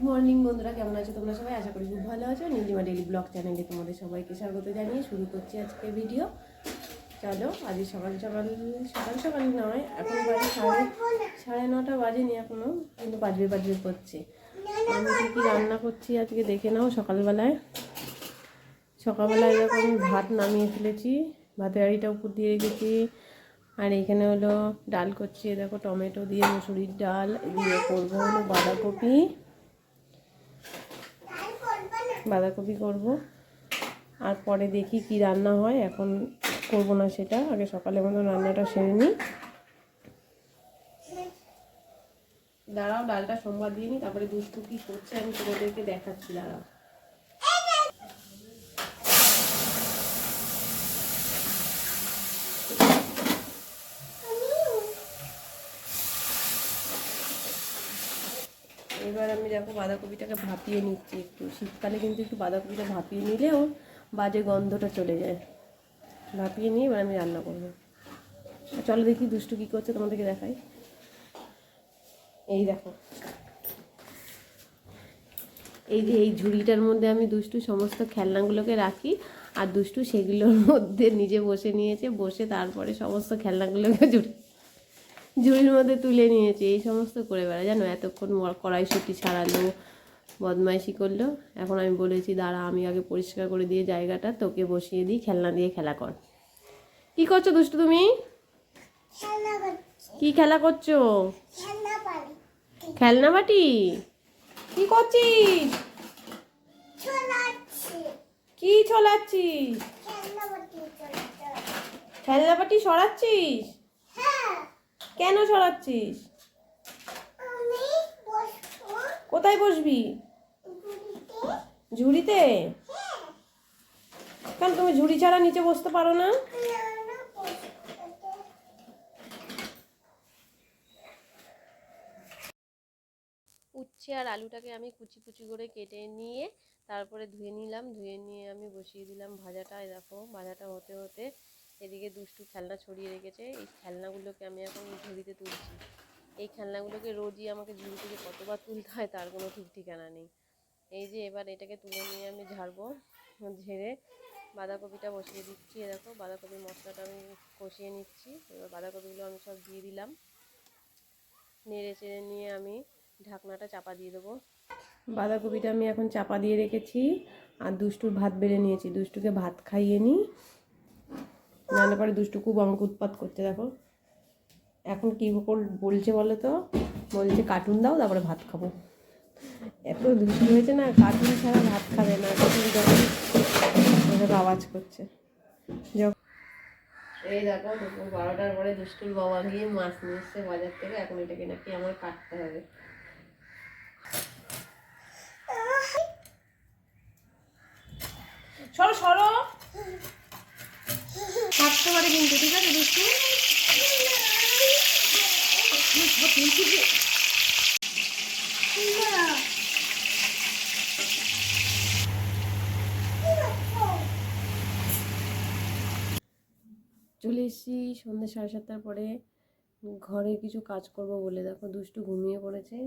Morning বন্ধুরা, কেমন আছো তোমরা সবাই? আশা করি খুব ভালো আছো। নীলিমা ডেইলি ব্লগ চ্যানেলে তোমাদের সবাইকে স্বাগত জানিয়ে শুরু করছি আজকে ভিডিও। চলো, আজ সকাল সকাল নয়, এখন বাজে সাড়ে 9টা বাজেনি এখনো, কিন্তু বাজবে করছে। আমি কি রান্না করছি আজকে দেখে নাও। সকালবেলায় যখন ভাত নামিয়ে ফেলেছি, ভাতের হাঁড়িটা উপর দিয়ে রেখেছি। আর এখানে হলো ডাল করছি, দেখো টমেটো দিয়ে মুসুরির ডাল দিয়ে করবো হলো বাঁধাকপি করব। আর পরে দেখি কি রান্না হয়, এখন করব না সেটা, আগে সকালের মতো রান্নাটা সেরে নিই। দাঁড়াও, ডালটা সোমবার দিয়ে নিই, তারপরে দুষ্টু কি করছে আমি তোমাদেরকে দেখাচ্ছি। দাঁড়াও, এবার আমি দেখো বাঁধাকপিটাকে ভাপিয়ে নিচ্ছি একটু। শীতকালে কিন্তু একটু বাঁধাকপিটা ভাপিয়ে নিলেও বাজে গন্ধটা চলে যায়। ভাপিয়ে নিয়ে এবার আমি রান্না করবো। চলো দেখি দুষ্টু কী করছে, তোমাদেরকে দেখাই। এই দেখো, এই যে এই ঝুড়িটার মধ্যে আমি দুষ্টু সমস্ত খেলনাগুলোকে রাখি, আর দুষ্টু সেগুলোর মধ্যে নিজে বসে নিয়েছে, বসে তারপরে সমস্ত খেলনাগুলোকে ঝুড়ির মধ্যে তুলে নিয়েছে। এই সমস্ত করে বেড়া, জানো, এতক্ষণ কড়াইশুঁটি ছাড়ালো, বদমাইশি করলো। এখন আমি বলেছি দাঁড়া, আমি আগে পরিষ্কার করে দিয়ে জায়গাটা তোকে বসিয়ে দিই, খেলনা দিয়ে খেলা কর। কি করছো দুষ্টু তুমি? কি খেলা করছো? খেলনা বাটি। কি করছিস? কি ছলাচ্ছিস? খেলনা বাটি সরাচ্ছিস? কেন সরাচ্ছিস? কোথায় বসবি? ঝুড়িতে? কেন তুমি ঝুড়ি ছাড়া নিচে বসতে পারো না? উচ্ছে আর আলুটাকে আমি কুচি কুচি করে কেটে নিয়ে তারপরে ধুয়ে নিলাম। ধুয়ে নিয়ে আমি বসিয়ে দিলাম ভাজাটা। দেখো ভাজাটা হতে হতে এদিকে দুষ্টু খেলনা ছড়িয়ে রেখেছে। এই খেলনাগুলোকে আমি এখন ঝুড়িতে তুলছি। এই খেলনাগুলোকে রোজই আমাকে ঝুড়ি থেকে কতবার তুলতে হয় তার কোনো ঠিক ঠিকানা নেই। এই যে এবার এটাকে তুলে নিয়ে আমি ঝাড়বো। ঝেড়ে বাঁধাকপিটা বসিয়ে দিচ্ছি। দেখো বাঁধাকপির মশলাটা আমি কষিয়ে নিচ্ছি। এবার বাঁধাকপিগুলো আমি সব দিয়ে দিলাম। নেড়ে চেড়ে নিয়ে আমি ঢাকনাটা চাপা দিয়ে দেবো। বাঁধাকপিটা আমি এখন চাপা দিয়ে রেখেছি, আর দুষ্টুর ভাত বেড়ে নিয়েছি। দুষ্টুকে ভাত খাইয়ে নিই, নাহলে পরে দুষ্টু খুব উৎপাত করছে। দেখো এখন কী বলছে বলো তো, বলছে কার্টুন দাও তারপরে ভাত খাবো। এত দুষ্টু হয়েছে না, কার্টুন ছাড়া ভাত খাবে না। আওয়াজ করছে। এই দেখো দুপুর 12টার পরে দুষ্টুর বাবা গিয়ে মাছ নিয়ে এসছে বাজার থেকে। এখন এটাকে নাকি আমার কাটতে হবে। সরো সরো, কাটতে পারে কিন্তু, ঠিক আছে দুষ্টু? চলে এসেছি সন্ধ্যে 7:30টার পরে। ঘরে কিছু কাজ করব বলে দেখো দুষ্টু ঘুমিয়ে পড়েছে,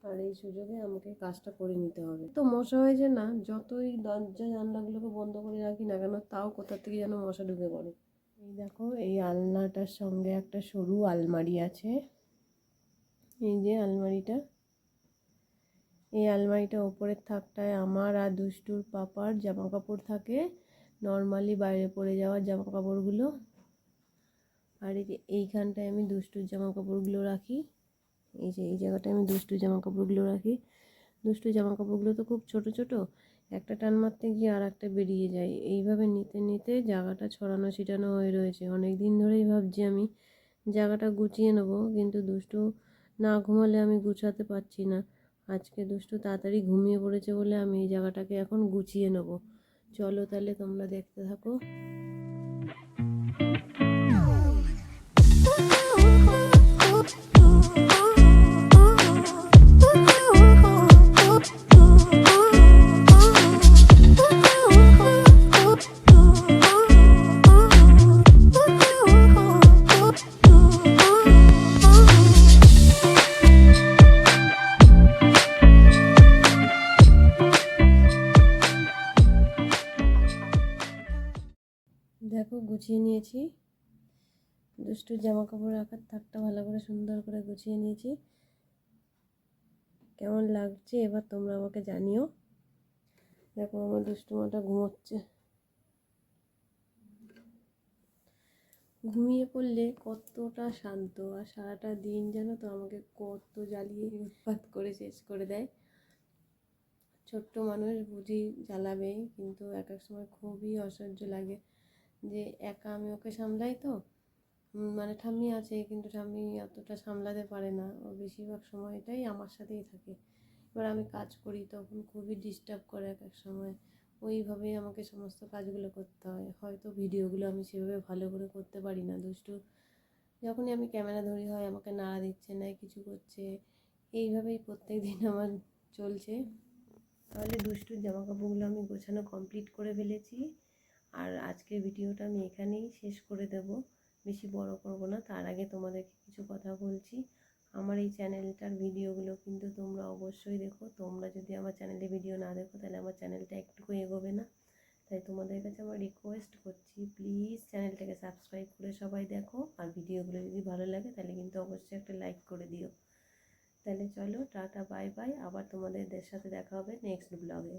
আর এই সুযোগে আমাকে কাজটা করে নিতে হবে। তো মশা হয়েছে না, যতই দরজা জানলাগুলোকে বন্ধ করে রাখি না কেন, তাও কোথা থেকে যেন মশা ঢুকে পড়ে। এই দেখো, এই আলনাটার সঙ্গে একটা সরু আলমারি আছে। এই যে আলমারিটা, এই আলমারিটা ওপরের থাকটায় আমার আর দুষ্টুর পাপার জামা কাপড় থাকে, নর্মালি বাইরে পরে যাওয়ার জামা কাপড়গুলো। আর এই যে এইখানটায় আমি দুষ্টুর জামা কাপড়গুলো রাখি। এই যে এই জায়গাটায় আমি দুষ্টুর জামা কাপড়গুলো রাখি। দুষ্টুর জামা কাপড়গুলো তো খুব ছোট ছোট, একটা টান মারতে গিয়ে আর একটা বেরিয়ে যায়। এইভাবে নিতে নিতে জায়গাটা ছড়ানো ছিটানো হয়ে রয়েছে। অনেক দিন ধরেই ভাবছি আমি জায়গাটা গুছিয়ে নেবো, কিন্তু দুষ্টু না ঘুমালে আমি গুছাতে পারছি না। আজকে দুষ্টু তাড়াতাড়ি ঘুমিয়ে পড়েছে বলে আমি এই জায়গাটাকে এখন গুছিয়ে নেব। চলো তাহলে তোমরা দেখতে থাকো। গুছিয়ে নিয়েছি, দুষ্টুর জামা কাপড় রাখার থাকটা ভালো করে সুন্দর করে গুছিয়ে নিয়েছি। কেমন লাগছে এবার তোমরা আমাকে জানিও। দেখো আমার দুষ্টুমাটা ঘুমোচ্ছে। ঘুমিয়ে পড়লে কতটা শান্ত, আর সারাটা দিন জানো তো আমাকে কত জ্বালিয়ে উৎপাত করে শেষ করে দেয়। ছোট্ট মানুষ বুঝি জ্বালাবেই, কিন্তু এক এক সময় খুবই অসহ্য লাগে যে একা আমি ওকে সামলাই তো। মানে ঠাম্মি আছে, কিন্তু ঠাম্মি অতটা সামলাতে পারে না, ও বেশিরভাগ সময়টাই আমার সাথেই থাকে। এবার আমি কাজ করি তখন খুবই ডিস্টার্ব করে এক এক সময়, ওইভাবেই আমাকে সমস্ত কাজগুলো করতে হয়। হয়তো ভিডিওগুলো আমি সেভাবে ভালো করে করতে পারি না। দুষ্টু যখনই আমি ক্যামেরা ধরি হয় আমাকে নাড়া দিচ্ছে না কিছু করছে, এইভাবেই প্রত্যেক দিন আমার চলছে। তাহলে দুষ্টুর জামা কাপড়গুলো আমি গোছানো কমপ্লিট করে ফেলেছি, আর আজকের ভিডিওটা আমি এখানেই শেষ করে দেব, বেশি বড় করব না। তার আগে তোমাদেরকে কিছু কথা বলছি। আমার এই চ্যানেলটার ভিডিওগুলো কিন্তু তোমরা অবশ্যই দেখো। তোমরা যদি আমার চ্যানেলে ভিডিও না দেখো তাহলে আমার চ্যানেলটা একটুকু এগোবে না। তাই তোমাদের কাছে আমার রিকোয়েস্ট করছি, প্লিজ চ্যানেলটাকে সাবস্ক্রাইব করে সবাই দেখো, আর ভিডিওগুলো যদি ভালো লাগে তাহলে কিন্তু অবশ্যই একটা লাইক করে দিও। তাহলে চলো, টাটা, বাই বাই। আবার তোমাদের সাথে দেখা হবে নেক্সট ব্লগে।